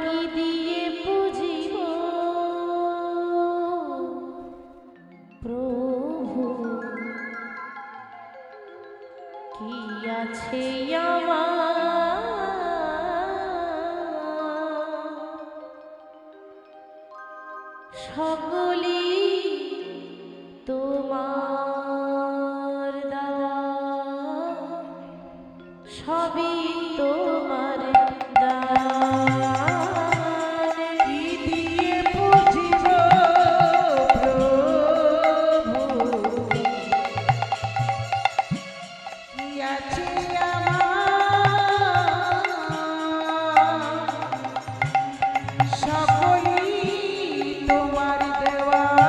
কি দিয়ে বুঝিব প্রভু কি আছে আমার সকলি তোমার দেওয়া সবই তোমার দান কি দিয়ে বুঝিব প্রভু কি আছে আমার সকলই তোমার দেওয়া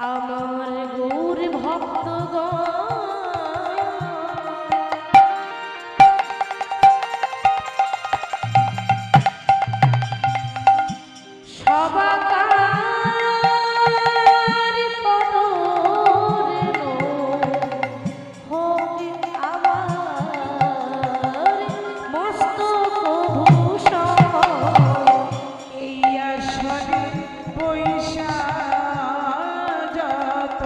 আমার গৌর ভক্তগণ সবাকার পদরে গো হোক আমার মস্তক ভূষণ এই আসরে বৈশা যত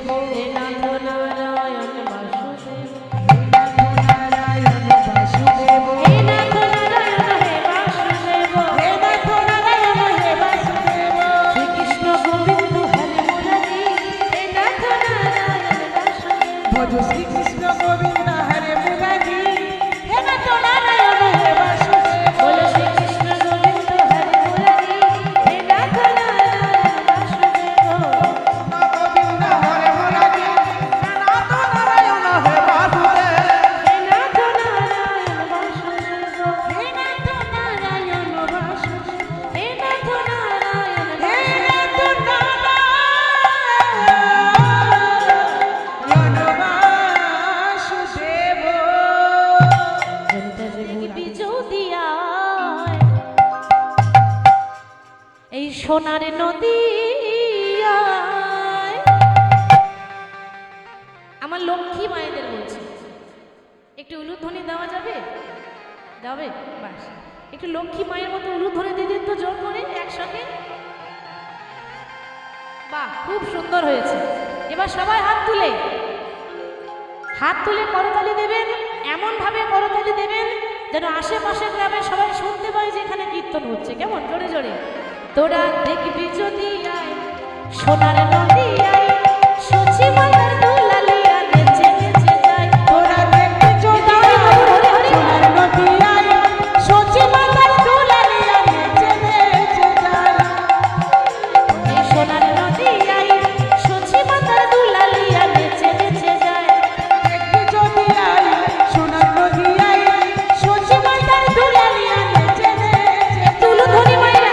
হে নাথ নারায়ণ বাসুদেব নারায়ণ বাসুদেব হে নাথ নারায়ণ হে বাসুদেব হে নাথ নারায়ণ হে বাসুদেব শ্রীকৃষ্ণ গোবিন্দ হরে মুরারি হে নাথ নারায়ণ বাসুদেব ভজ শ্রীকৃষ্ণ গোবিন্দ হরে মুরারি হে নাথ নারায়ণ হে বাসুদেব বলো শ্রীকৃষ্ণ গোবিন্দ হরে মুরারি হে নাথ নারায়ণ বাসুদেব গোবিন্দ হরে মুরারি হে নাথ নারায়ণ হে বাসুদেব হে নাথ নারায়ণ বাসুদেব হে নাথ নারায়ণ বাসুদেব হে নাথ নারায়ণ হে বাসুদেব নাথ নারায়ণ বাসুদেব এই সোনার নদী আমার লক্ষ্মী মায়েদের বলছি একটু উলুধ্বনি দেওয়া যাবে যাবে বাস একটু লক্ষ্মী মায়ের মতো উলুধ্বনি দিয়ে দিন তো জোর করে একসাথে বাহ খুব সুন্দর হয়েছে এবার সবাই হাত তুলে করতালি দেবেন এমন ভাবে করতালি দেবেন যেন আশেপাশে গ্রামে সবাই শুনতে পায় যে এখানে কীর্তন হচ্ছে কেমন জোরে জোরে তোরা দেখবি যদি আয় সোনার নদী আয় সচি মাতার দুলালিয়া নেচে নেচে যায় তোরা দেখবি যদি সোনার নদী আয় সচি মাতার দুলালিয়া নেচে নেচে যায় এই সোনার নদী আয় সচি মাতার দুলালিয়া নেচে নেচে যায় দেখবি যদি আয় সোনার নদী আয় সচি মাতার দুলালিয়া নেচে নেচে তুলো ধনি মাইরা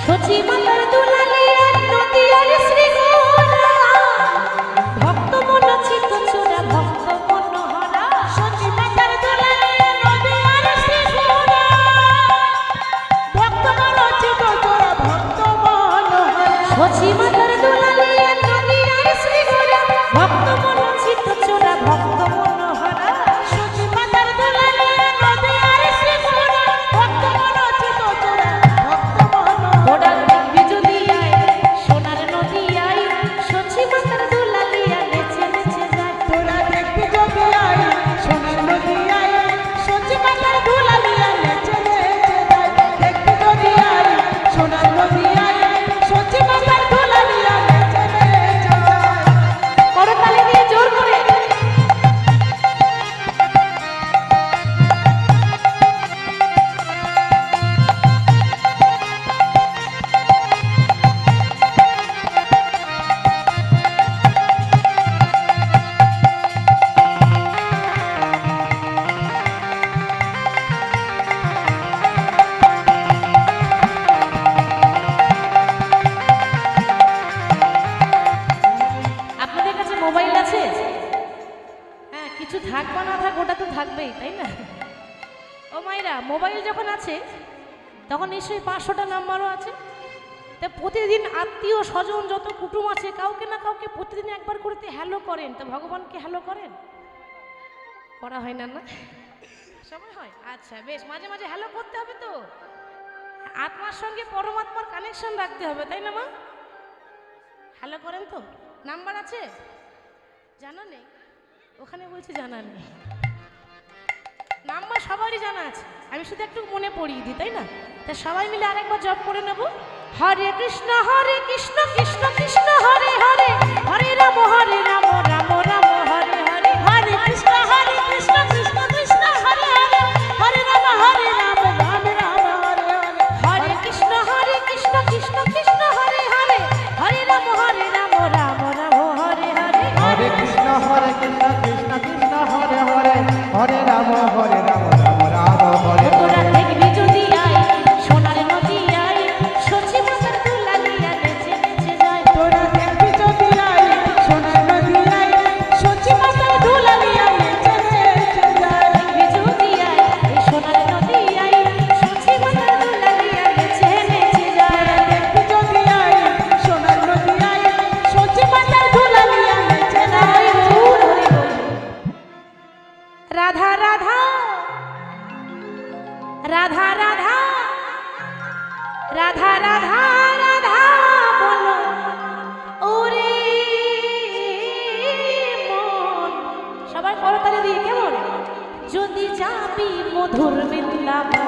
সচি মাতার দুলালিয়া নদী আর শ্রীগোরা ভক্ত মন চিত্ত চোরা ভক্ত মন হরা সচি মাতার দুলালিয়া নদী আর শ্রীগোরা ভক্ত মনোচিত তোরা ভক্ত মনোহর সচি মাতার দুলালিয়া নদী আর শ্রীগোরা ভক্ত মন চিত্ত চোরা ভক্ত মন হরা সচি মাতার দুলালিয়া নদী আর শ্রীগোরা ভক্ত মনোচিত তোরা ভক্ত মনোহর তোরা দেখবি যদি আয় সোনার নদী আয় সচি মাতার দুলালিয়া নেচে নেচে যায় তোরা দেখবি যদি আয় সোনার নদী আয় সচি মাতার দুলালিয়া নেচে নেচে যায় দেখবি যদি আয় সোনার নদী আয় সচি মাতার দুলালিয়া নেচে নেচে যায় করতালি দিয়ে জোর করে আপনাদের কাছে মোবাইল আছে হ্যাঁ কিছু থাক বা না থাক ওটা তো থাকবেই তাই না ও মাইরা মোবাইল যখন আছে তখন নিশ্চয়ই 500টা নাম্বারও আছে তা প্রতিদিন আত্মীয় স্বজন যত কুটুম আছে কাউকে না কাউকে প্রতিদিন একবার করতে হ্যালো করেন তা ভগবানকে হ্যালো করেন করা হয় না না সবাই হয় আচ্ছা বেশ মাঝে মাঝে হ্যালো করতে হবে তো আত্মার সঙ্গে পরমাত্মার কানেকশন রাখতে হবে তাই না মা হ্যালো করেন তো নাম্বার আছে জানা নেই ওখানে বলছি জানা নেই নাম্বার সবারই জানা আছে আমি শুধু একটু মনে পড়িয়ে দিই তাই না তা সবাই মিলে আরেকবার জপ করে নেব হরে কৃষ্ণ কৃষ্ণ কৃষ্ণ হরে হরে হরে রাম রাম রাম হরে হরে হরে কৃষ্ণ কৃষ্ণ কৃষ্ণ হরে হরে হরে রাম রাম রাম হরে হরে হরে কৃষ্ণ কৃষ্ণ কৃষ্ণ হরে হরে হরে রাম রাম রাম হরে হরে হরে কৃষ্ণ কৃষ্ণ কৃষ্ণ হরে হরে হরে রাম রাম রাম হরে তোরা দেখবি যদি আয় সোনার নদী রাধা রাধা রাধা বলো ওরে মন। সবাই করতালি দিয়ে কেমন? যদি যাবি মধুর বৃন্দাবন।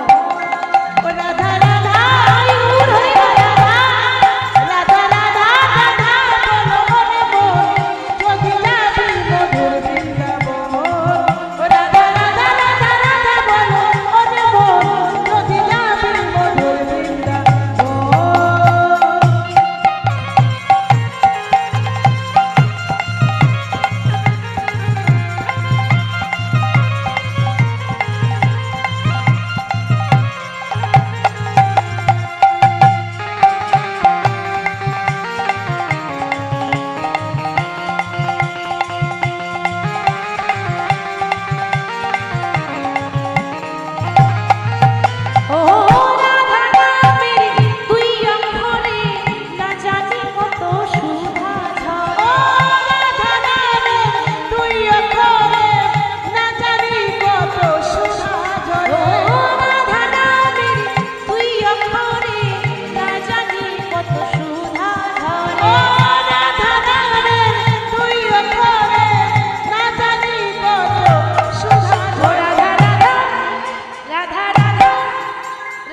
ও রাধা রাধা আয়ুর হরি রাধা। রাধা রাধা রাধা বলো ওরে মন, যদি যাবি মধুর বৃন্দাবন। ও রাধা রাধা রাধা রাধা বলো ওরে মন, যদি যাবি মধুর বৃন্দাবন। ও রাধা নামের তুই অক্ষরে না জানি কত সুধা ঝরে। ও রাধা নামে তুই অক্ষরে না জানি কত সুধা ঝরে। ও রাধা নামের তুই অক্ষরে না জানি কত সুধা ও ঝরে। রাধা নামে তুই অক্ষরে না জানি কত সুধা ও ঝরে। রাধা রাধা রাধা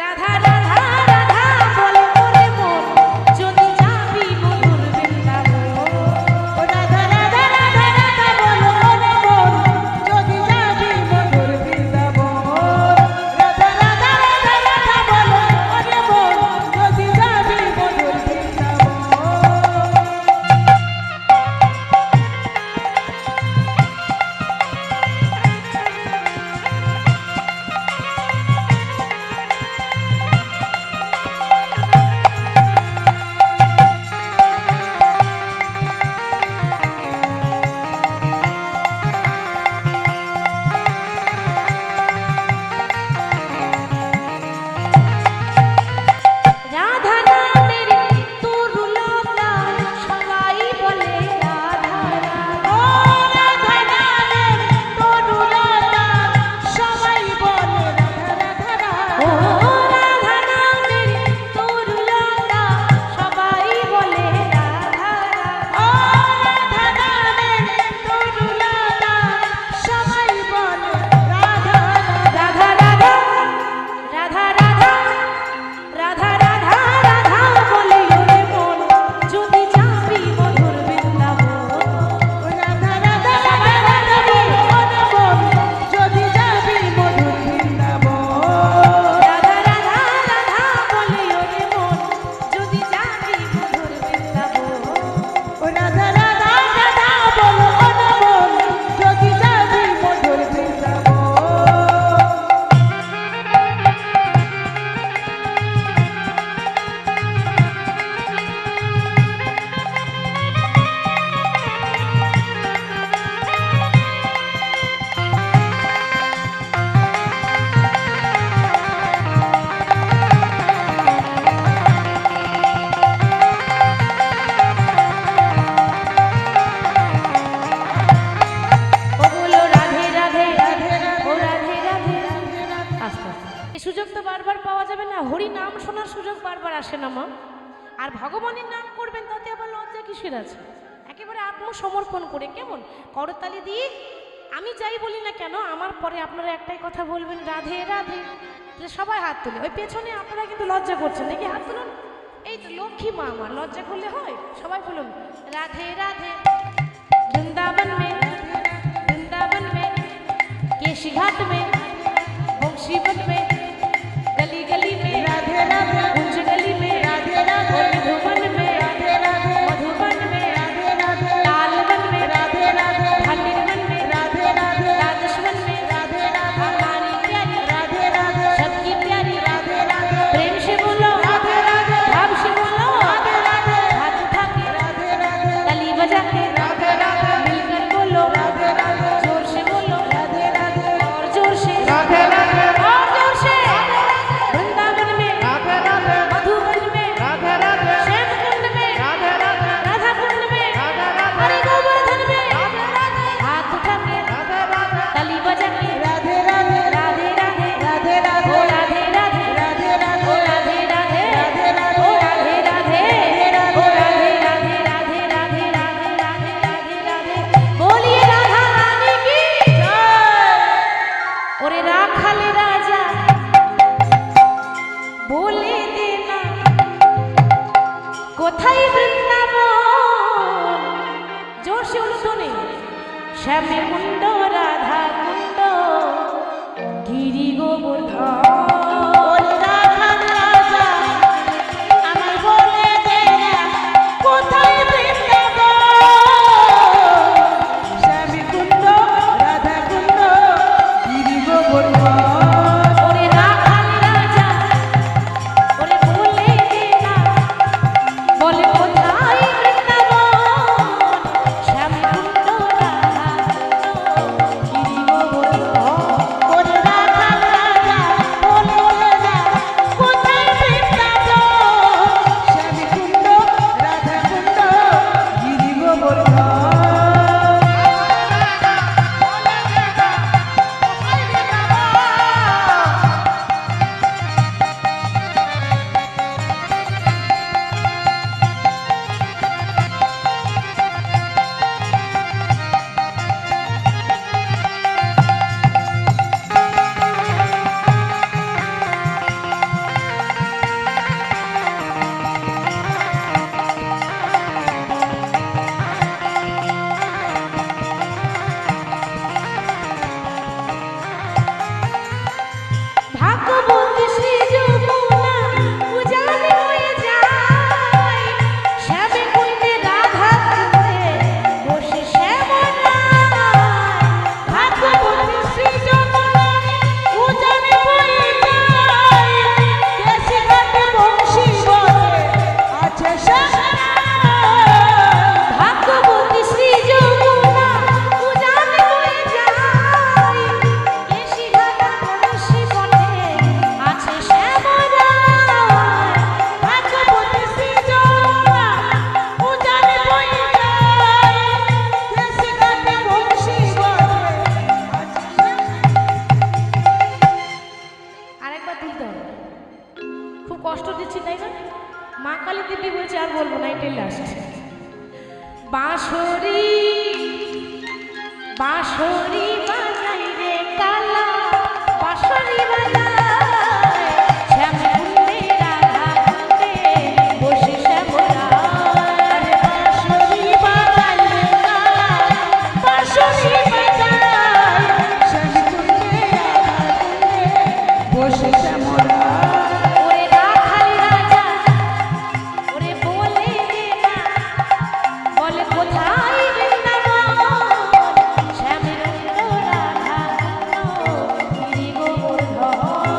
রাধা রাধা রাধা রাধা বলে ওরে মন, যদি যাবি মধুর বৃন্দাবন। ও রাধা রাধা রাধা রাধা বলো ওরে মন, যদি যাবি মধুর বৃন্দাবন। রাধা রাধা রাধা রাধা বলো ওরে মন, যদি যাবি মধুর বৃন্দাবন। রাধা নামের তরুলতা সবাই বলে রাধা রাধা। ও রাধা নামের তরুলতা সবাই বলে রাধা রাধা ও রাধা। রাধা নামের তরুলতা সবাই বলে রাধা ও রাধা। রাধা নামের তরুলতা সবাই বলে রাধা রাধা। রাধা রাধা রাধা রাধা রাধা রাধা রাধা বলে ওরে মন, যদি যাবি মধুর বৃন্দাবন। ও রাধা রাধা রাধা রাধা বলো ওরে মন, যদি যাবি মধুর বৃন্দাবন। রাধা রাধা রাধা বলে ওরে মন, যদি যাবি মধুর বৃন্দাবন। ও রাধা রাধা রাধা বলো ওরে মন, যদি যাবি মধুর বৃন্দাবন। ও বলো রাধে রাধে রাধে রাধে ও রাধে রাধে। রাধে রাধে। আস্তে আস্তে এই সুযোগ তো বারবার পাওয়া যাবে না, হরি নাম শোনার সুযোগ বারবার আসে না মা। আর ভগবানের নাম করবেন তাতে আবার লজ্জা কিসের আছে? একেবারে আত্মসমর্পণ করে কেমন করতালি দিয়ে আমি যাই বলি না কেন, আমার পরে আপনারা একটাই কথা বলবেন রাধে রাধে, যে সবাই হাত তুলে। ওই পেছনে আপনারা কিন্তু লজ্জা করছেন, দেখি হাত তুলুন। এই তো লক্ষ্মী মা আমার, লজ্জা করলে হয়? সবাই বলুন রাধে রাধে। वृंदावन में केशी घाट में बंशी वन में गली गली में राधे राधे कुंज गली में राधे राधे मधुबन में राधे राधे मधुबन में राधे राधे तालवन में राधे राधे भाटिरवन में राधे राधे राजस्वन में राधे राधे हमारी प्यारी राधे राधे सबकी प्यारी राधे राधे प्रेम से बोलो राधे राधे भाव से बोलो राधे राधे हाथ उठा के राधे राधे ताली बजा के राधे राधे मिलकर बोलो राधे राधे जोर से बोलो राधे राधे और जोर से राधे राधे और जोर কোথায় বৃন্দাবন জোরসে উল্টোনে শ্যামে কুণ্ড রাধা কুণ্ড গিরি গোবর্ধন ওরে রাধার রাজা আমায় বলে দে না কোথায় বৃন্দাবন শ্যামী কুণ্ড রাধা কুণ্ড গিরি গোবর্ধন ওরে রাখাল রাজা ওরে বলে দে না বলে কোথায় বৃন্দাবন শ্যামে কুণ্ড রাধা কুণ্ড গিরি গোবর্ধন ওরে রাধার রাজা বলে দে না কোথায় বৃন্দাবন শ্যামী কুণ্ড রাধা কুণ্ড গিরি গোবর্ধন ভাগ্যবতী শ্রী যমুনা উজানে হয়ে যায় শ্যামে কুণ্ডে রাধা কুণ্ডে বসে শ্যামলায় ভাগ্যবতী শ্রী যমুনা উজানে বয়ে যায় দেশে ঘাটে বংশী বলে আছে শ্যামলায় ভাগ্যবতী শ্রী যমুনা উজানে হয়ে যায় কেশি ঘাটা বংশী বনে আছে শ্যামলায় ভাগ্যবতী শ্রী যমুনা উজানে বয়ে যায় দেশে ঘাটে বংশী বলে আছে আরেকবার তুলতে হবে খুব কষ্ট দিচ্ছি তাই না মা কালী দেবী বলছে আর বলবো না এটাই লাস্ট বাঁশরি বাঁশরি বাজাই রে কালা বাঁশরি বাজাই শ্যামে কুণ্ডে রাধা কুণ্ডে বসে শ্যামলায় বাঁশরি বাজায় রে কালা বাঁশরি বাজায় শ্যামী কুণ্ডে রাধা কুণ্ডে বসে শ্যামলায় ওরে রাখাল রাজা ওরে বলে দে না বলে কোথায় বৃন্দাবন শ্যামে কুণ্ড রাধা কুণ্ড গিরি গোবর্ধন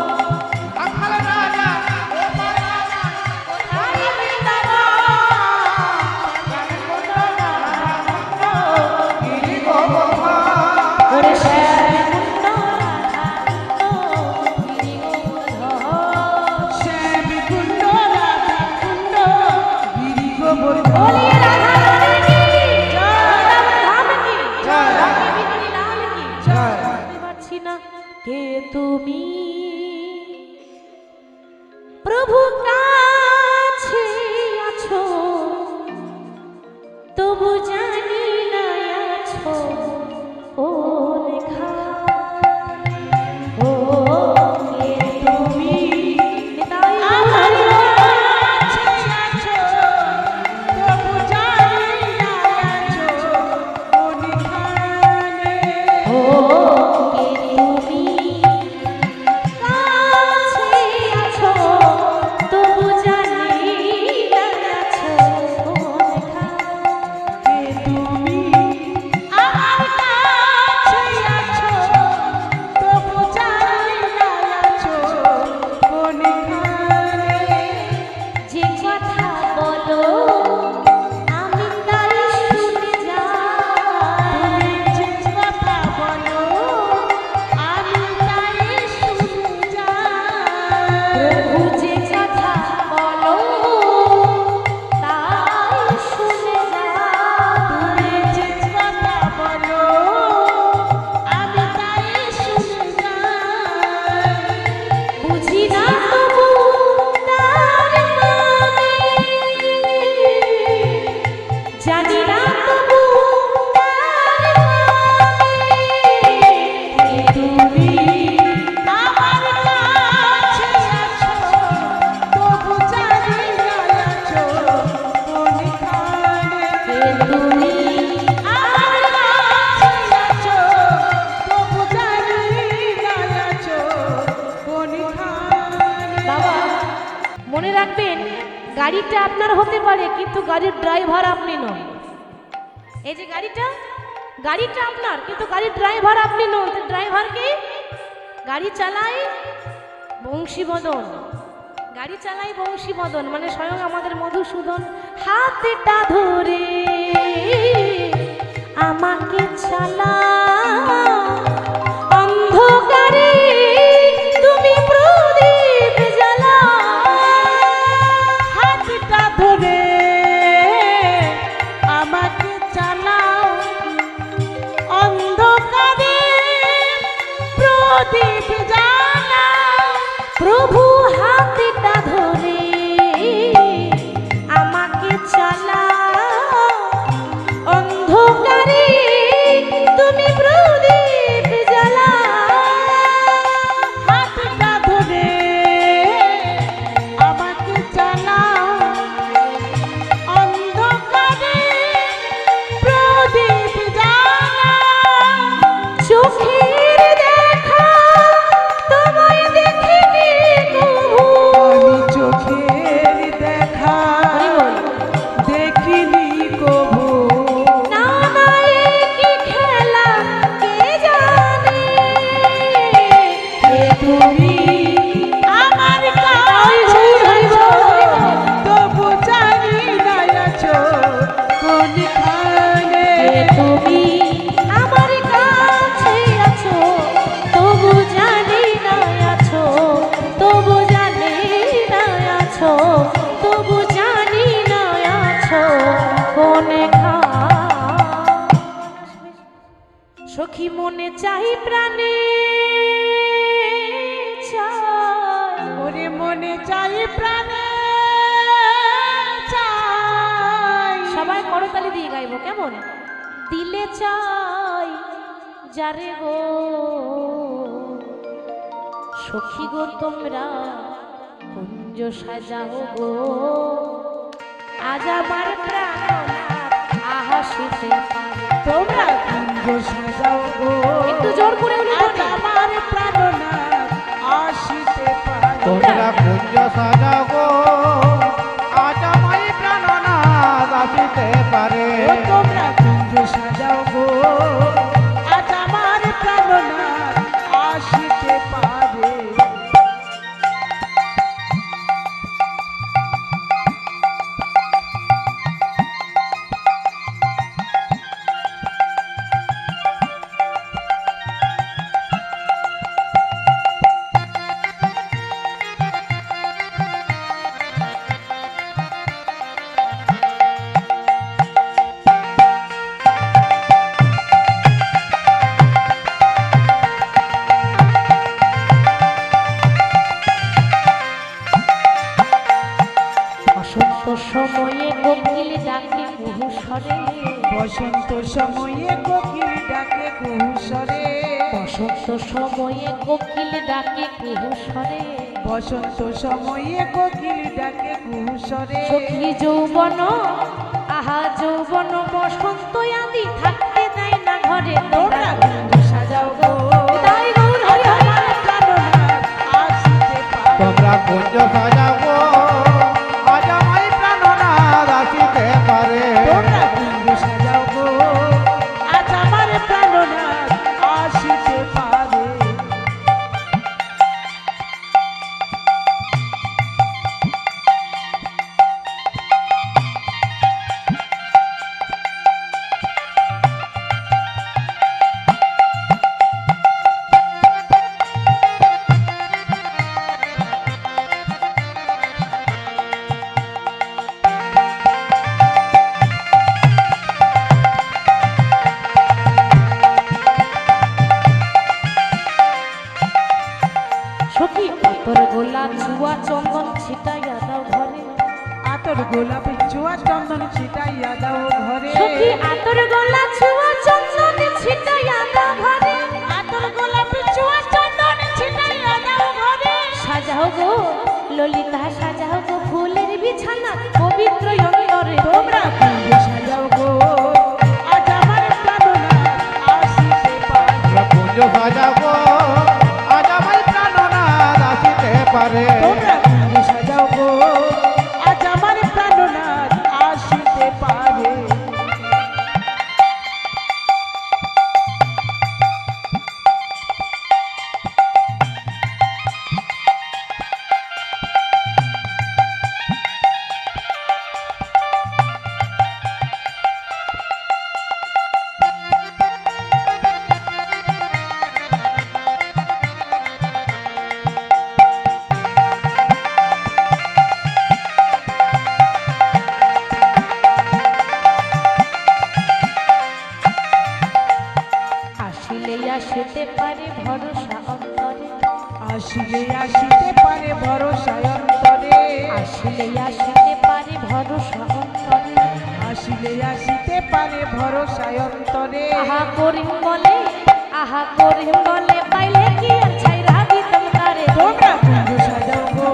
গাড়িটা আপনার হতে পারে কিন্তু গাড়ির ড্রাইভার আপনি নন। এই যে গাড়িটা আপনার কিন্তু গাড়ির ড্রাইভার আপনি নন। ড্রাইভারকে গাড়ি চালায় বংশীবদন, গাড়ি চালাই বংশীবদন মানে স্বয়ং আমাদের মধুসূদন। হাতটা ধরে আমাকে চালা অন্ধকারে তুমি প্রদীপ জ্বালা। হাতটা ধরে আমাকে চালাও অন্ধকারে প্রদীপ জ্বালাও। প্রভু হাতটা ধরে আমাকে চালা অন্ধকারে তুমি প্রদীপ জ্বালা। হাতটা ধরে আমাকে চালাও অন্ধকারে প্রদীপ জ্বালাও। চোখের দেখা তোমায় দেখিনি কভু। আমি চোখের দেখা দেখিনি কভু। না না এ কি খেলা কে জানে। এ তুমি আমার কাছে আছো, তবু জানি না আছো কোনখানে। তুমি আমার কাছে আছো তবু জানি না আছো, তবু জানি না আছো, তবু জানি না আছো কোনে সখী মনে চাই প্রাণে চাই। ওরে মনে চাই প্রাণে চাই। সবাই করতালি দিয়ে গাইবো কেমন? দিলে চাই যারে গো সখী গো তোমরা কুঞ্জ সাজাও গো আজ আমার প্রাণনাথ আহাসিতে পারে। তোমরা কুঞ্জ সাজাও গো, একটু জোর করে উনি আজ বলেন। আমার প্রাণনাথ আসিতে পারে। তোমরা কুঞ্জ সাজাও গো, আজ আমায় প্রাণনাথ আসিতে পারে। ও তোমরা কুঞ্জ সাজাও গো, আজ আমার প্রাণনাথ আসিতে পারে। বসন্ত সময়ে কোকিল ডাকে কুহু স্বরে। বসন্ত সময়ে কোকিল ডাকে কুহু স্বরে। বসন্ত সময়ে কোকিল ডাকে কুহু স্বরে। বসন্ত সময়ে কোকিল ডাকে কুহু স্বরে। সখী যৌবন আহা যৌবন বসন্ত আদি থাকতে দেয় না ঘরে। তোমরা কুঞ্জ সাজাও গো, তাই গৌর হরি হরি। আমার প্রাণনাথ আসিতে পারে। তোমরা কুঞ্জ সাজাও গো, আজ আমায় প্রাণনাথ আসিতে পারে। তোমরা কুঞ্জ সাজাও গো, আজ আমার প্রাণনাথ আসিতে পারে। সখী তোর গোলা ছুয়া চন্দন ছিটাইয়া দাও ঘরে। আতর গোলাপি চুয়া চন্দন ছিটাইয়া দাও ঘরে। সখী আতর গোলা ছুয়া চন্দন ছিটাইয়া দাও ঘরে। আতর গোলাপি চুয়া চন্দন ছিটাইয়া দাও ঘরে। সাজাও গো ললিতা সাজাও গো ফুলের বিছানা পবিত্র অন্তরে। তোমরা কুঞ্জ সাজাও গো, আজ আমার প্রাণনাথ আসিতে পারে। তোমরা কুঞ্জ সাজাও গো, আজ আমায় প্রাণনাথ আসিতে পারে। তোমরা কুঞ্জ সাজাও গো, আজ আমার আসিলে আসিতে পারে ভরসায় অন্তরে আসিলে আসিতে পারে ভরসা অন্তরে। আসিলে আসিতে পারে ভরসায় অন্তরে আহা করিম বলে, আহা করিম বলে, পাইলে কি আর ছাইরা দিতাম তারে। তোমরা কুঞ্জ সাজাও গো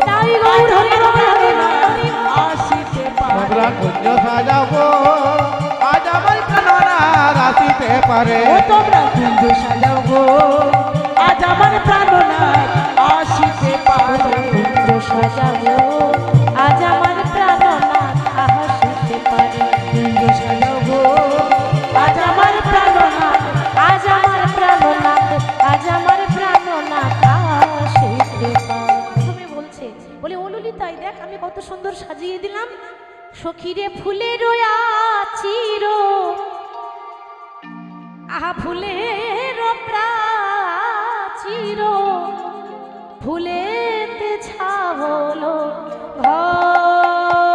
তাই গৌর হরি বল, হরি বল, হরি বল। আসিতে পারে তোমরা কুঞ্জ সাজাও গো আজ আমার প্রাণনাথ আসিতে পারে। ও তোমরা কুঞ্জ সাজাও গো আজ আমার প্রাণনাথ আসিতে পারে কুঞ্জ সাজাবো আজ আমার প্রাণনাথ আসিতে পারে। কুঞ্জ সাজাও গো আজ আমার প্রাণনাথ আজ আমার প্রাণনাথ, আজ আমার প্রাণনাথ আসিতে পারে। তুমি বলছে বলে ও ললিতাই দেখ আমি কত সুন্দর সাজিয়ে দিলাম। সখীরে ফুলের চির, আহা ফুলের প্রাচীর, ফুলেতে ছাবলো ঘর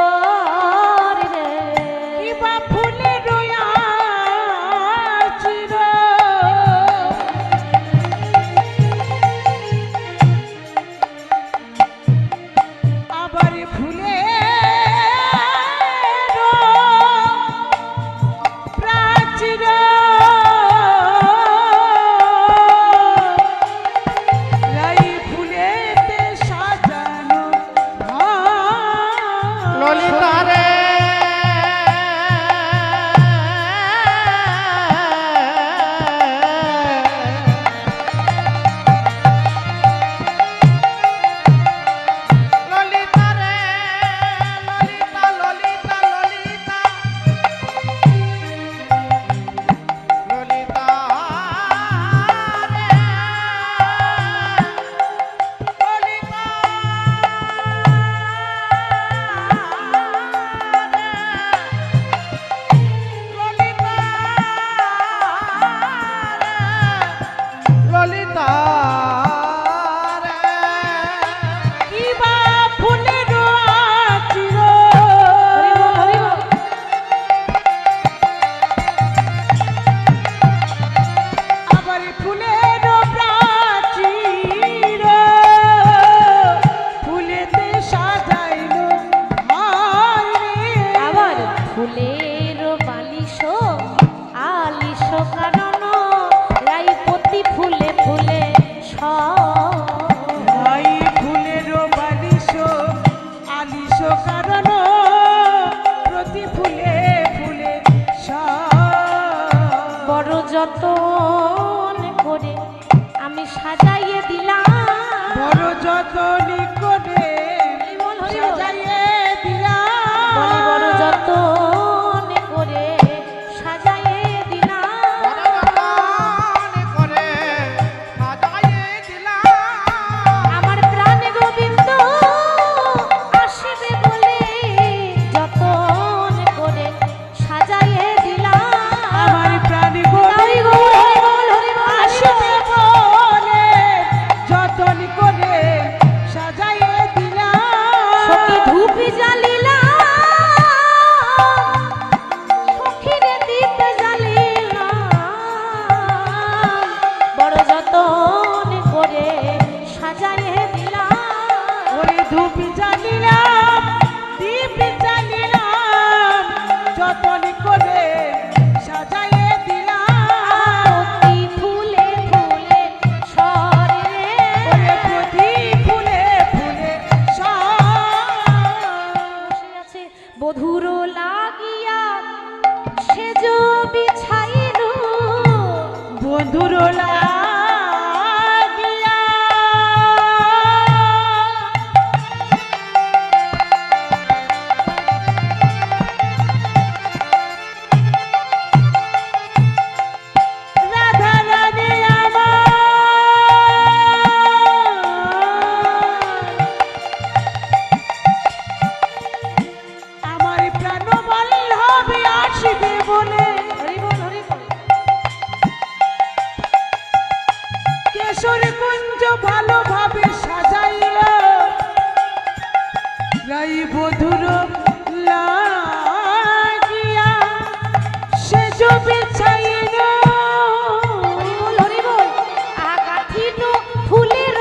রে। কিবা ফুলে রোয়া চির আবার ফুলে প্রাচীর রাই ফুলেতে সাজানো ঘর। ললিতা রে ললিতা রে ললিতা ললিতা ললিতা ললিতা রে ললিতা ললিতা রে কিবা ফুলের চির হরি বল, হরি বল। আবার ফুলের প্রাচীর ফুলেতে সাজাইলো ঘর রে। আবার ফুলের বালিশ আলিশ কারণ রাইপতি ফুলে ফুলে ভাই ফুলের বালিশ আলিশ কারণ প্রতি ফুলে ফুলে বড় যতন করে আমি সাজাইয়ে দিলাম। বড় যতন করে হরি বল, হরি বল। সাজাইয়ে দিলাম বলি বড় যতন করে সাজাইয়ে দিলাম। বড় করে সাজাইয়ে দিলাম। আমার প্রাণে গোবিন্দ আসবে বলে যতন করে সাজাইয়ে দিলাম। আমার প্রাণ হরি গৌর, হরি বল, হরি বল, হরি আসবে বল। বলে যতন করে সাজাইয়ে দিলাম সখী ধূপ জ্বালিলাম, সখীরে দীপ জ্বালিলাম, বড় যতন করে সাজাইয়ে দিলাম। ওরে ধূপ জ্বালিলাম দীপ জ্বালিলাম যতন করে সাজাইয়ে দিলাম প্রতি ফুলে ফুলে সরে ওরে প্রতি ফুলে ফুলে বসে আছে বধুর লাগিয়া সেজ বিছাইল। বন্ধুর লাগিয়া রাধা রানী আমার প্রাণ বল্লভে আসবে বলে হরি বল, হরি বল। কেশর কুঞ্জ ভালোভাবে সাজাইল রাই বধুর লাগিয়া সেজ বিছাইল হরি বল, হরি বল। আগাথিনো ফুলের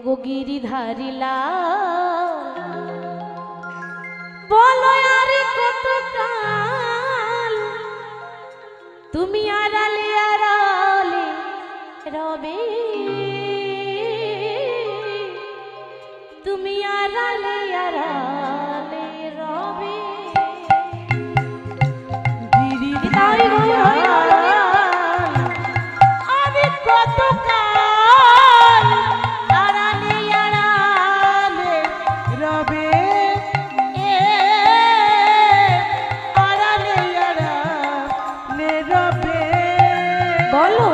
ওগো গিরিধারী লাল বলো আর কত কাল তুমি আড়ালে আড়ালে রবে তুমি আড়ালে আড়ালে রবে গিরিধারী লাল আমি কতকাল আড়ালে আড়ালে রবে আড়ালে আড়ালে রবে বলো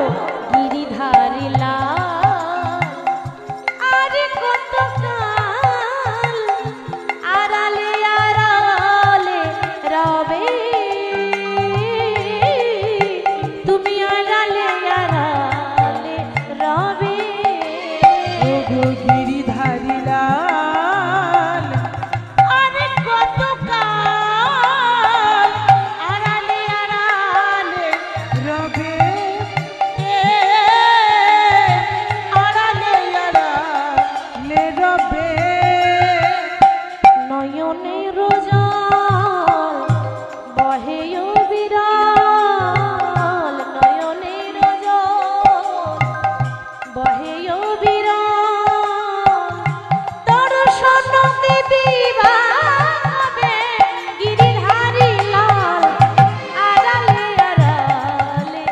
গিরিধারী লাল আর কত কাল আড়ালে আড়ালে রবে তুমি আড়ালে আড়ালে রবে ওগো গিরিধারী লাল আমি কতকাল আড়ালে আড়ালে রবে আড়ালে আড়ালে রবে নয়নের জল বহে বিরাল নয়নের জল বহে বিরাল দর্শন দিবাবে গিরিধারী লাল আড়ালে আড়ালে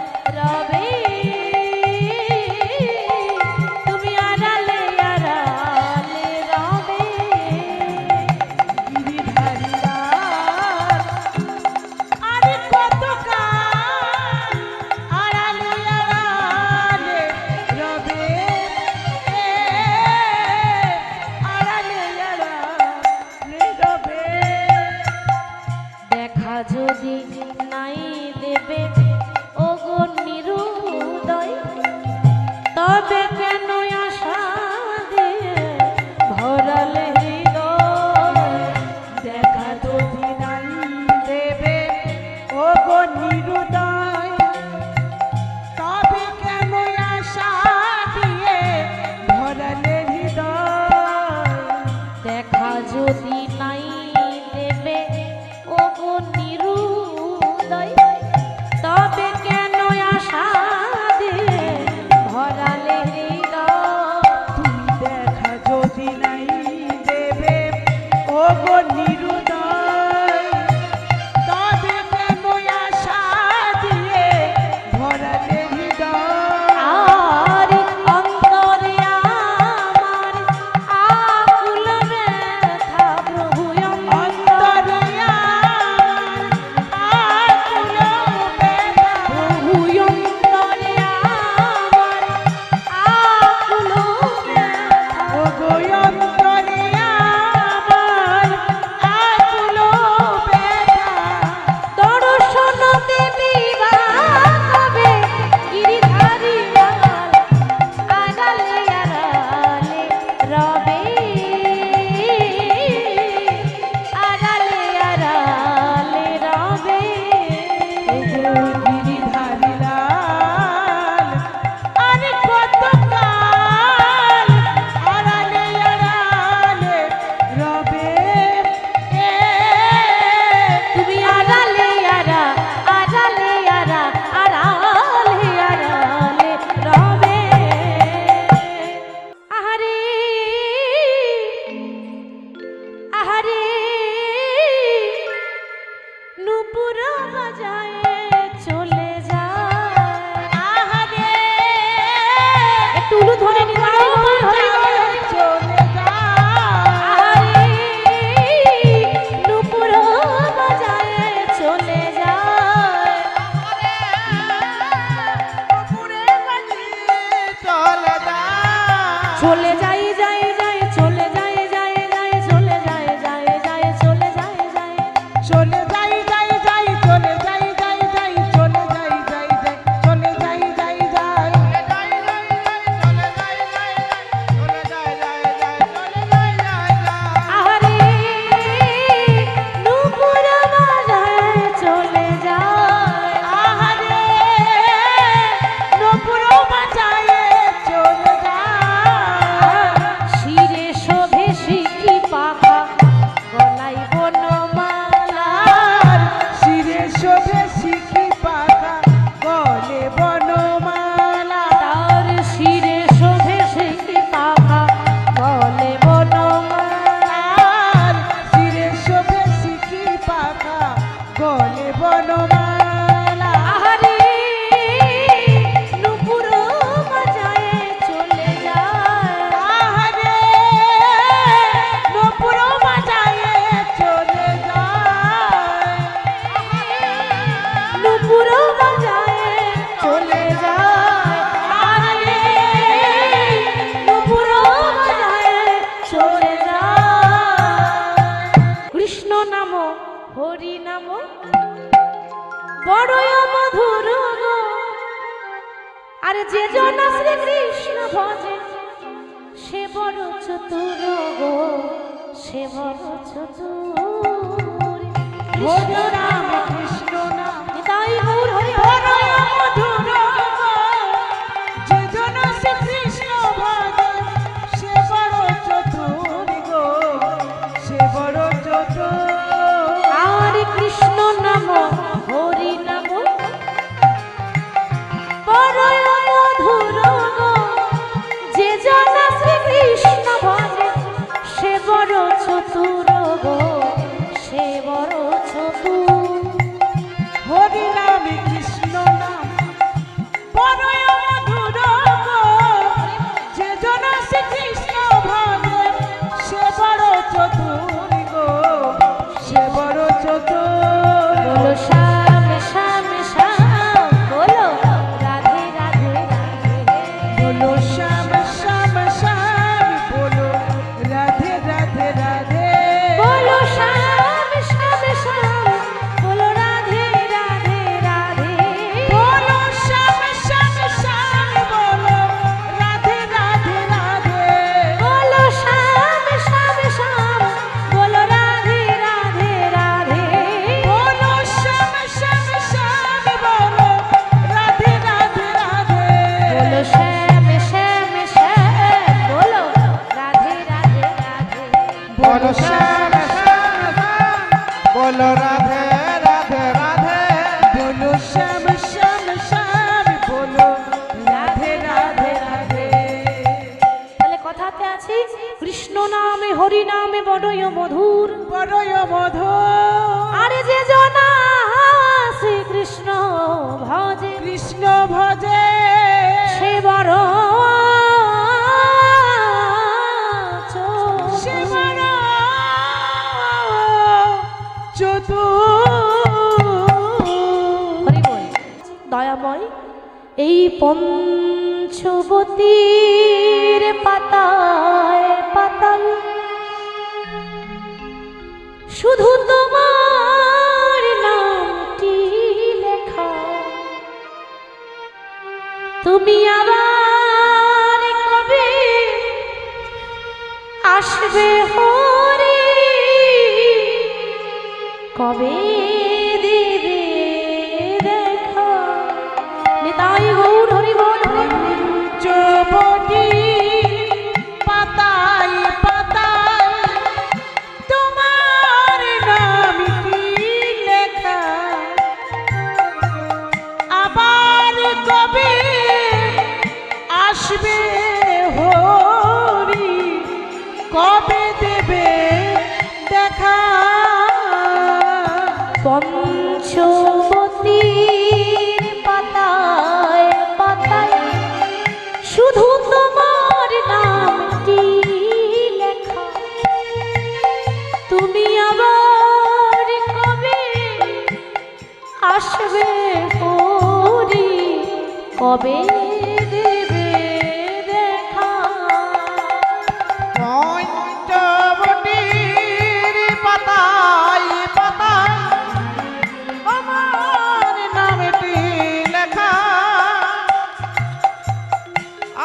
আরে যে জন শ্রীকৃষ্ণ ভজে সে বড় চতুর গো, সে বড় চতুর। হরি রাম কৃষ্ণ নাম নিতাই গৌর হরি বড়ই মধুর গো। যে জন শ্রীকৃষ্ণ ভজে সে বড় চতুর গো, সে বড় চতুর। আর কৃষ্ণ নাম হরি নাম বড়ই মধুর গো। যে জন শ্রীকৃষ্ণ ভজে সে বড় চতুর গো, সে বড় চতুর। হরি নাম কৃষ্ণ নাম বড়ই মধুর গো। যে জন শ্রীকৃষ্ণ ভজে সে বড় চতুর গো, সে বড় চতুর। বলো শ্যাম শ্যাম শ্যাম, বলো রাধে রাধে রাধে। বলো শ্যাম শ্যাম শ্যাম, বলো রাধে রাধে রাধে। বলো শ্যাম শ্যাম শ্যাম, বলো রাধে রাধে রাধে। বলো শ্যাম শ্যাম শ্যাম, বলো রাধে রাধে রাধে। বলো শ্যাম শ্যাম শ্যাম, বলো রাধে রাধে রাধে। বলো শ্যাম শ্যাম শ্যাম, বলো রাধে রাধে রাধে। বলো শ্যাম শ্যাম শ্যাম, বলো রাধে রাধে রাধে। বলো শ্যাম শ্যাম শ্যাম, বলো রাধে রাধে রাধে। বলো শ্যাম শ্যাম শ্যাম, বলো রাধে রাধে রাধে। তাহলে কথাতে আছে কৃষ্ণ নামে হরি নামে বড়ই মধুর। বড়ই মধুর আরে যে জনা শ্রীকৃষ্ণ ভজে কৃষ্ণ ভজে সে বড় সে চতুর। বড় চতুর। হরি বল। দয়াময় এই পঞ্চবতীর পাতায় পাতায় শুধু তোমার নামটি লেখা। তুমি আবার কবে আসবে হরি, কবে দেবে দেখা। নিতাই গৌর হরি বল হরি বল। চবটি পাতায় পাতায় তোমার নাম কি লেখা। আবার কবে আসবে হরি, কবে দেবে দেখা। পঞ্চবতীর পাতায় পাতায় শুধু তোমার নামটি লেখা। তুমি আবার কবে আসবে হরি, কবে দেবে দেখা। পঞ্চবটির পাতায় পাতায় আমার নামটি লেখা।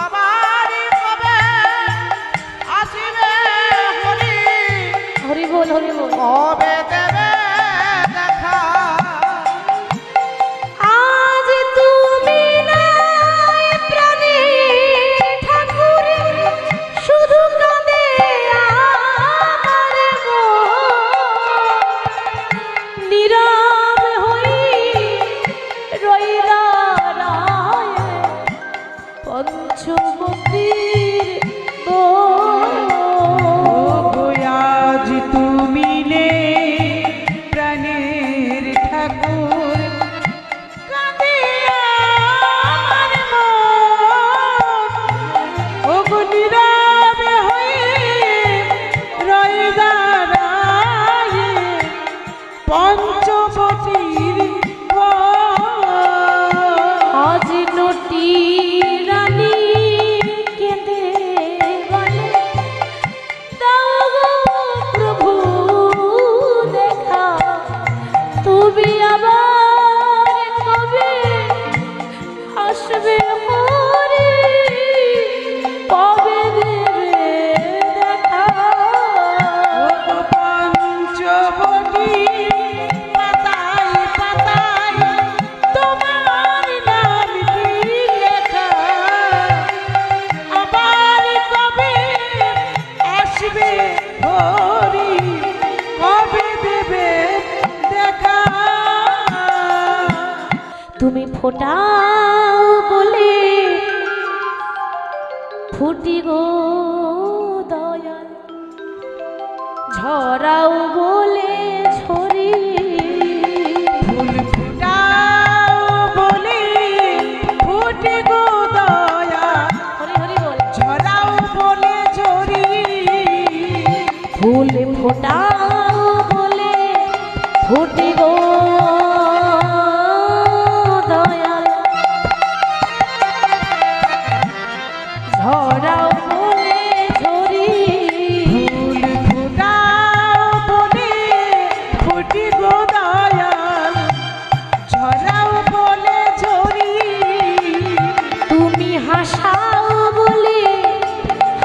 আবার কবে আসিবে হরি, হরি বল হরি বল। কবে দেবে দেখা। আজ তুমি নাই প্রাণে ঠাকুর, শুধু কাঁদে আমার মন। নীরব হই রইলা রায় পঞ্চবতীর বন। আজ তুমি নে প্রাণের ঠাকুর, কাঁদে আমার মন। ওগো নীরবে হয়ে রয়ে দাঁড়ায়ে পঞ্চবতীর বন। আজ নটি রানী কেঁদে বলে দাও গো প্রভু দেখা। তুমি আবার কবে আসবে হো ফোটাও বলে ফুটি গো দয়াল, ঝরাও বলে ঝরি। ফুল ফুটাও বলে ফুটে গো দয়া, হরি হরি বল। ঝরাও বলে ঝরি। ফুল ফোটাও বলে ফুটি গো দয়াল, ঝরাও বলে ঝরি। ফুল ফুটাও বলে ফুটে গো দয়াল, ঝরাও বলে ঝরি। তুমি হাসাও বলে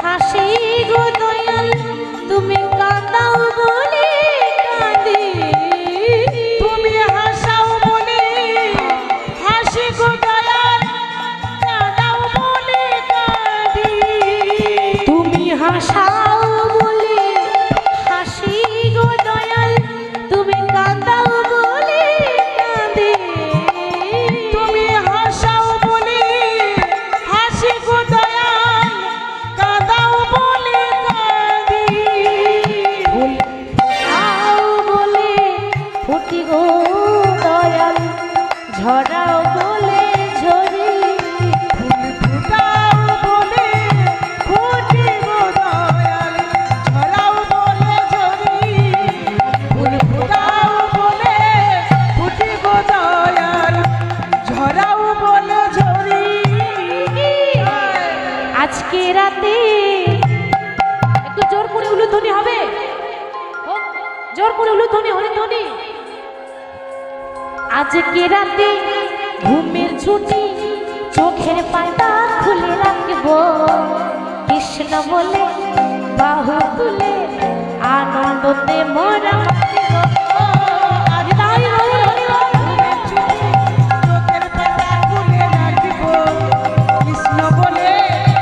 হাসি গো দয়াল, তুমি কাঁদাও বলে কাঁদি। তুমি হাসাও বলে হাসি গো দয়াল, কাঁদাও বলে কাঁদি। তুমি হাসাও বলে হাসি গো দয়াল, তুমি কাঁদাও বলে কাঁদি। তুমি হাসাও বলে হাসি গো দয়াল, কাঁদাও বলে কাঁদি। ফুল ফোটাও বলে ফুটি গো দয়াল, ঝরাও বলে ঝরি। ফুল ফুটাও বলে ফুটে গো দয়াল, ঝরাও বলে ঝরি। ফুল ফুটাও বলে ফুটে গো দয়াল, ঝরাও বলে ঝরি। আজকে রাতে একটু জোর করে উলুধ্বনি হবে, হোক, জোর করে উলুধ্বনি হরিধ্বনি। আজকে রাতে ঘুমের ছুটি, চোখের পাতা খুলে রাখবো, কৃষ্ণ বলে বাহু তুলে আনন্দতে মোরা মাতিব। আরে তাই হরি হরি বল। চোখের পাতা খুলে রাখিব, কৃষ্ণ বলে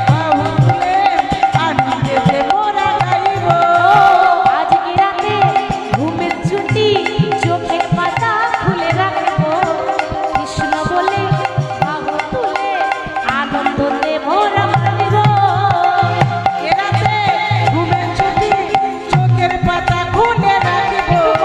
বাহু তুলে আনন্দেতে মোরা গাইব। আজকে রাতে ঘুমের ছুটি, চোখের পাতা খুলে রাখবো, কৃষ্ণ বলে বাহু তুলে আনন্দতে মোরা মাতিব। এরাতে ঘুমের ছুটি, চোখের পাতা খুলে রাখিব,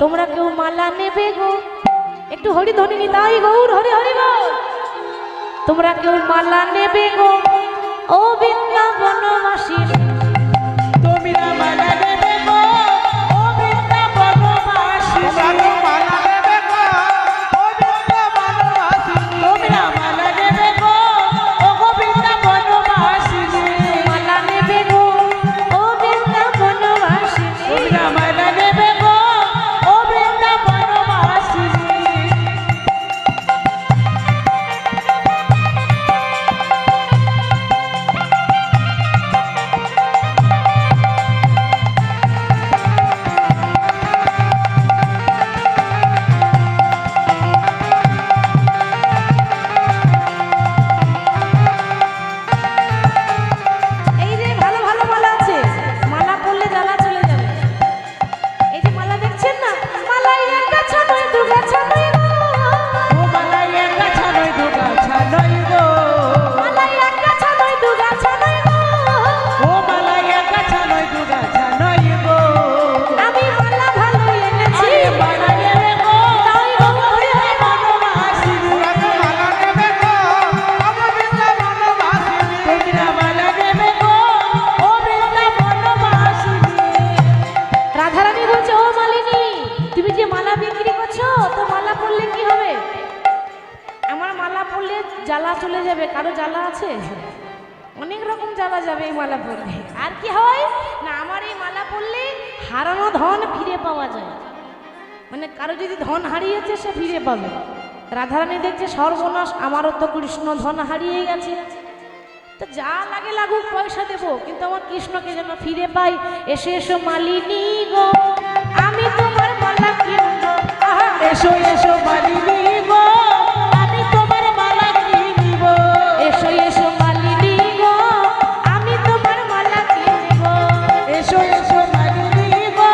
তোমরা কেউ মালা নেবে গো, একটু হরি ধ্বনি নিতাই গৌর হরি হরি গো। তোমরা কেউ মালা নেবে গো ও বৃন্দাবনবাসী, তোমরা মালা নেবে গো ও বৃন্দাবনবাসী, তোমরা মালা নেবে গো ও বৃন্দাবনবাসী, তোমরা মালা নেবে গো ও বৃন্দাবনবাসী, মালা নেবে গো ও বৃন্দাবনবাসী, তোমরা মালা নেবে গো ও বৃন্দাবনবাসী। এই যে ভালো ভালো মালা আছে, মালা পরলে জ্বালা চলে যাবে। এই যে মালা দেখছেন না, মালাই এক গাছা নয় দু গাছা নয় গো, ও মালা এক গাছা নয় দু গাছা নয় গো, মালাই এক গাছা নয় দু গাছা নয় গো, ও মালা এক গাছা নয় দু গাছা নয় গো, আমি মালা ভালো এনেছি আরে মালা নেবে গো তাই ও গো হরি হরি গো। বৃন্দাবনবাসী, তোমরা মালা নেবে গো ও বৃন্দাবনবাসী, তোমরা মালা নেবে গো ও বৃন্দাবনবাসী। রাধারানী বলছে ও মালিনী, তুমি যে মালা বিক্রি করছো তো মালা পরলে কি হবে? আমার মালা পরলে জ্বালা চলে যাবে। কারো জ্বালা আছে? অনেক রকম জ্বালা যাবে এই মালা পরলে। আর কি হয় না, আমার এই মালা পরলে হারানো ধন ফিরে পাওয়া যায়। মানে কারো যদি ধন হারিয়েছে সে ফিরে পাবে। রাধারানী দেখছে সর্বনাশ, আমারও তো কৃষ্ণ ধন হারিয়ে গেছে, তো যা লাগে লাগুক পয়সা দেবো, কিন্তু আমার কৃষ্ণকে যেন ফিরে পাই। এসো এসো মালিনী গো, আমি তোমার মালা কিনবো। আহা, এসো এসো মালিনী গো আমি তোমার মালা কিনিব, এসো এসো মালিনী গো, আমি তোমার মালা কিনবো। এসো এসো মালিনী গো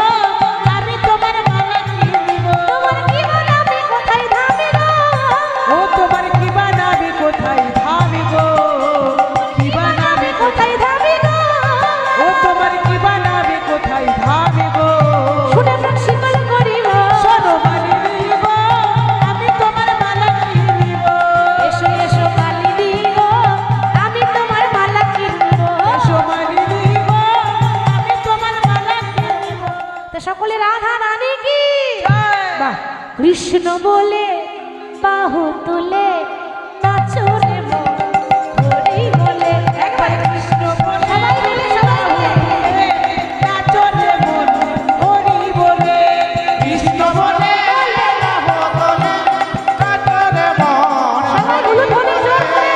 আমি তোমার মালা কিনিব, তোমার কি বানাবে কোথায় ধামে গো? ও তোমার কি বানাবে কোথায় ধামি গো, কি বানাবে কোথায় ধামে গো? ও তোমার কি বানাবে কোথায় ধামি গো, শুনে প্রাণ শীতল করিব। শোনো মালিনী গো আমি তোমার মালা কিনিব, এসো এসো মালিনী গো, আমি তোমার মালা কিনবো। এসো মালিনী গো আমি তোমার মালা কিনিব। তো সকলে রাধা রানী কি বাহ, কৃষ্ণ বলে বাহু তুলে নাচরে মন হরি বলে। একবার কৃষ্ণ বলে সবাই মিলে সবাই মিলে নাচরে মন হরি বলে, কৃষ্ণ বলে রাহো তোলে কাতরে মন, সবাই গুলো ধ্বনি জোর করে।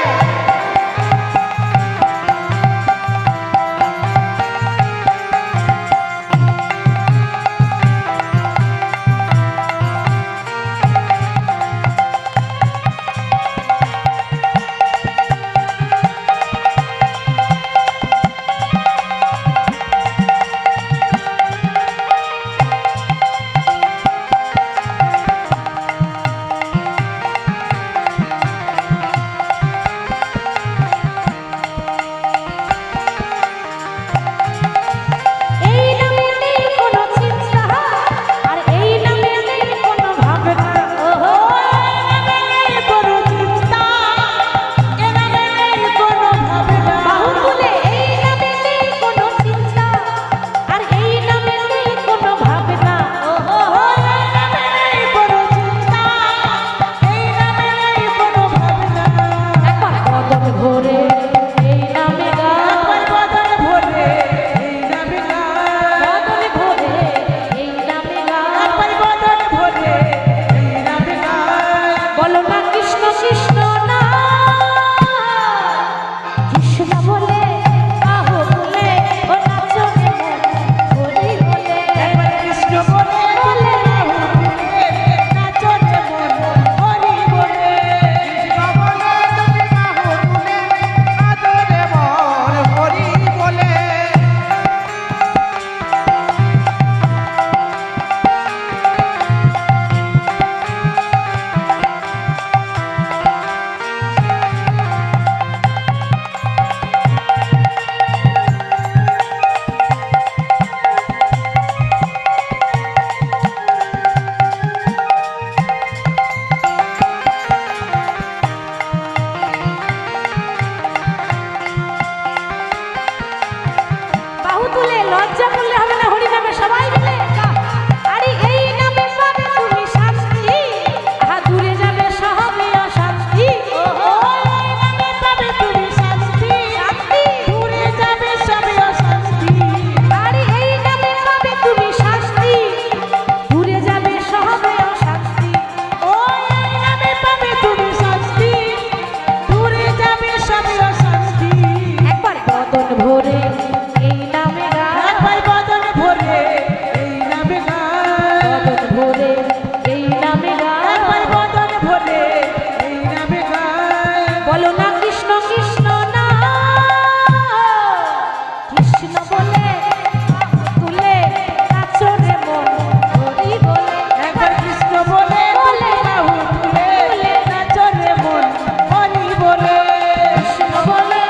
তুলে লজ্জা করলে হবে না, হরি নামে সবাই মিলে। আরে এই নামে পাবে তুমি শান্তি, আহা দূরে যাবে সবে অশান্তি। ও এই নামে পাবে তুমি শান্তি, শান্তি। দূরে যাবে সবে অশান্তি। আরে এই নামে পাবে তুমি শান্তি, দূরে যাবে সবে অশান্তি। ও এই নামে পাবে তুমি শান্তি, দূরে যাবে সবে অশান্তি। একবার বদন ভরে এই নামে গান, একবার বদন ভরে এই নামে গান, বদন ভরে এই নামে একবার গান। বদন ভরে এই নামে গান। বলো না কৃষ্ণ কৃষ্ণ না, কৃষ্ণ বলে তুলে নাচরে মন হরি বলে। একবার কৃষ্ণ বলে বলে, বাহু তুলে নাচো রে মন হরি বলে। কৃষ্ণ বলে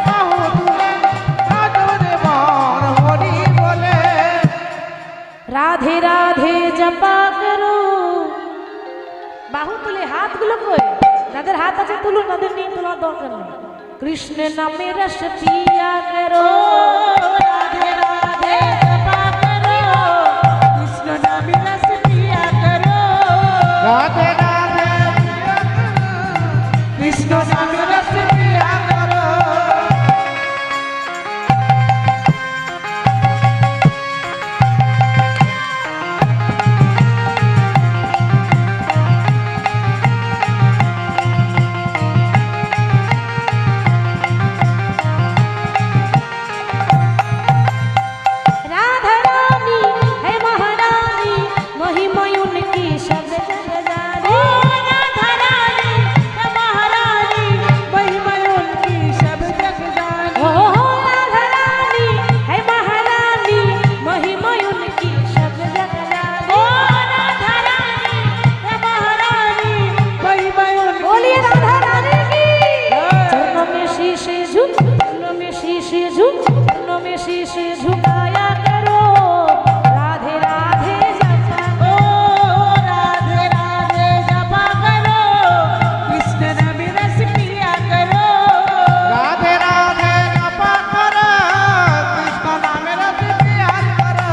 বাহু তুলে নাচরে মন হরি বলে। রাধে রাধে জপা করো। বাহু তুলে হাতগুলো কই, যাদের হাত আছে তুলুন, তাদের নেই তোলার দরকার নেই। কৃষ্ণ নামে রস পিয়া করো। রাধে রাধে জপা করো, কৃষ্ণ নামে রস পিয়া করো। রাধে রাধে কৃষ্ণ নামে রস পিয়া করো। राधा रानी है महारानी, महिमा उनकी सब जग जानी। ओ राधा रानी है महारानी, महिमा उनकी सब जग जानी। ओ राधा रानी है महारानी, महिमा उनकी सब जग जानी। ओ राधा रानी है महारानी, महिमा उनकी बोलिए सब राधा रानी की। जय। चरणों में शीश झुक, चरणों में शीश झुक, चरणों में शीश झुकाया करो। राधे राधे जपा ओ राधे राधे जपा करो, कृष्ण नाम रस पिया करो। রাধে রাধে জপা করো, কৃষ্ণ নামে রস পিয়াস করো।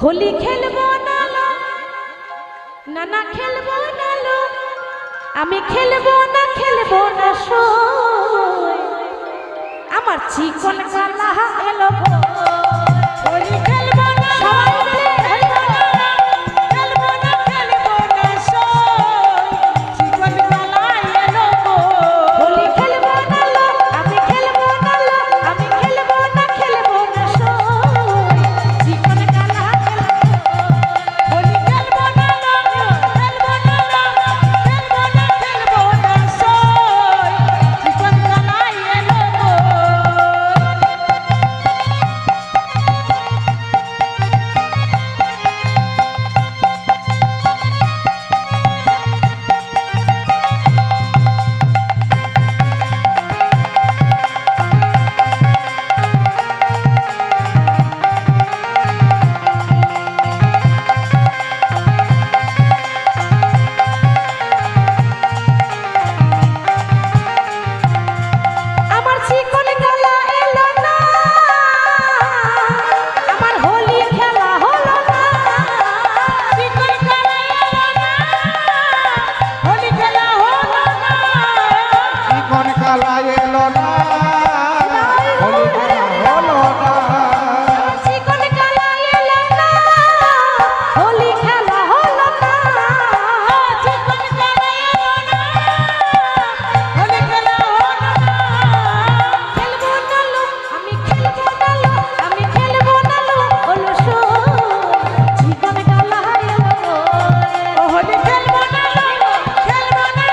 হোলি খেলবো না লো, না না খেলবো না লো, আমি খেলবো না সই, আমার চিকন কালা এলো গো। হোলি খেলবো না, সবাই মিলে খেলবো না, খেলবো না, খেলবো না সই, জীবন কালাই এলো গো। হোলি খেলবো না লো, আমি খেলবো না লো, আমি খেলবো না সই, চিকন কালা এলো গো। হোলি খেলবো না, খেলবো না, খেলবো না, খেলবো না সই, জীবন কালাই এলো গো। আমার চিকন কালা এলো না, আমার হোলি খেলা হলো না। চিকন কালাই এলো না, হোলি খেলা হলো না। চিকন কালা এলো না, হোলি খেলা হলো না। চিকন কালা এলো না, হোলি খেলা হলো না। চিকন কালাই এলো না, হোলি খেলা হলো না। খেলবো না লো, আমি খেলবো না লো, আমি খেলবো না লো, ওলো সো, চিকন কালা এলো গো। হোলি খেলবো না, খেলবো না,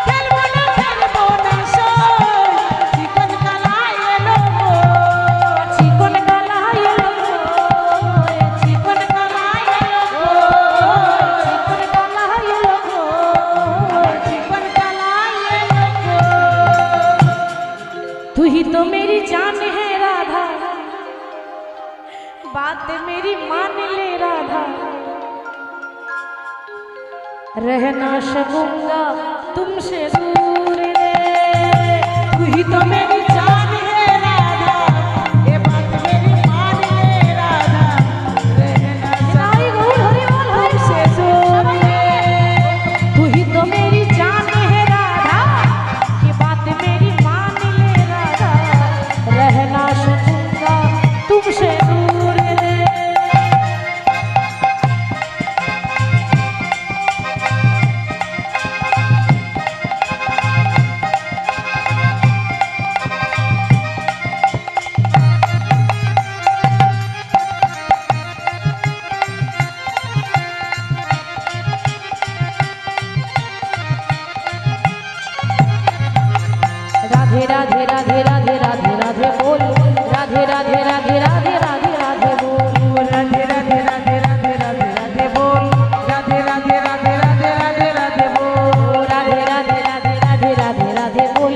খেলবো না, খেলবো না সই, চিকন কালাই এলো গো। চিকন কালা এলো গো, চিকন কালা এলো গো, চিকন কালা এলো গো, চিকন কালাই এলো গো। तू ही तो मेरी जान है राधा, बात मेरी मान ले राधा, रह ना सकूंगा तुमसे दूर रे। तू ही तो मेरी जान है राधा, ये बात मेरी मान ले राधा, रहना आई गौर हरि बोल हरि से दूर रे। तू ही तो मेरी जान है राधा, ये बात मेरी मान ले राधा, रह ना सकूंगा तुमसे दूर रे। राधे राधे राधे राधे राधे राधे बोल, राधे राधे राधे राधे राधे राधे बोल, राधे राधे राधे राधे राधे राधे बोल, राधे राधे राधे राधे राधे राधे बोल, राधे राधे राधे राधे राधे राधे बोल,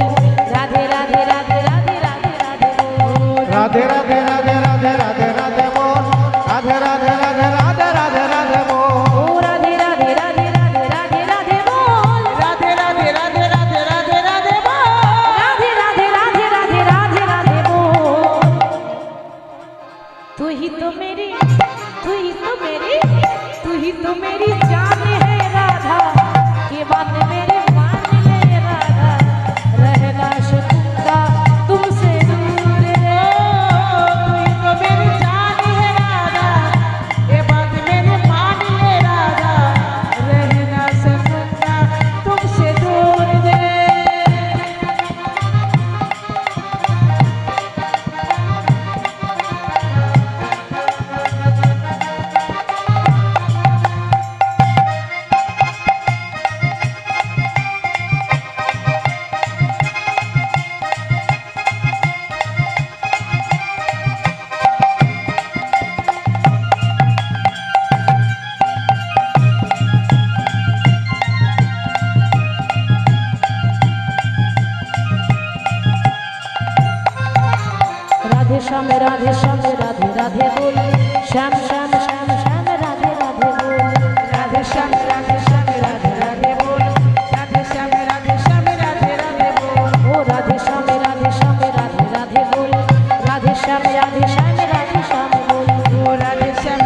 राधे राधे राधे राधे राधे राधे बोल। राधे राधे राधे राधे राधे राधे बोल, राधे राधे राधे राधे राधे राधे बोल। ओ राधे राधे राधे राधे राधे राधे बोल, राधे राधे राधे राधे राधे राधे बोल, राधे राधे राधे राधे राधे राधे बोल। तू ही तो मेरी, तू ही तो मेरी, तू ही तो मेरी जान है राधा, ये बात मेरे मान ले राधा, रहना सकूंगा तुमसे दूर रे। तू ही तो मेरी जान है राधा, ये बात मेरे मान ले राधा, रह ना सकूंगा तुमसे दूर रे। राधे श्याम राधे श्याम राधे राधे बोल, श्याम श्याम श्याम श्याम राधे राधे बोल, राधे श्याम राधे श्याम राधे राधे बोल, राधे श्याम राधे श्याम राधे राधे बोल, ओ राधे श्याम राधे श्याम राधे राधे बोल, राधे श्याम राधे श्याम राधे श्याम बोल, ओ राधे श्याम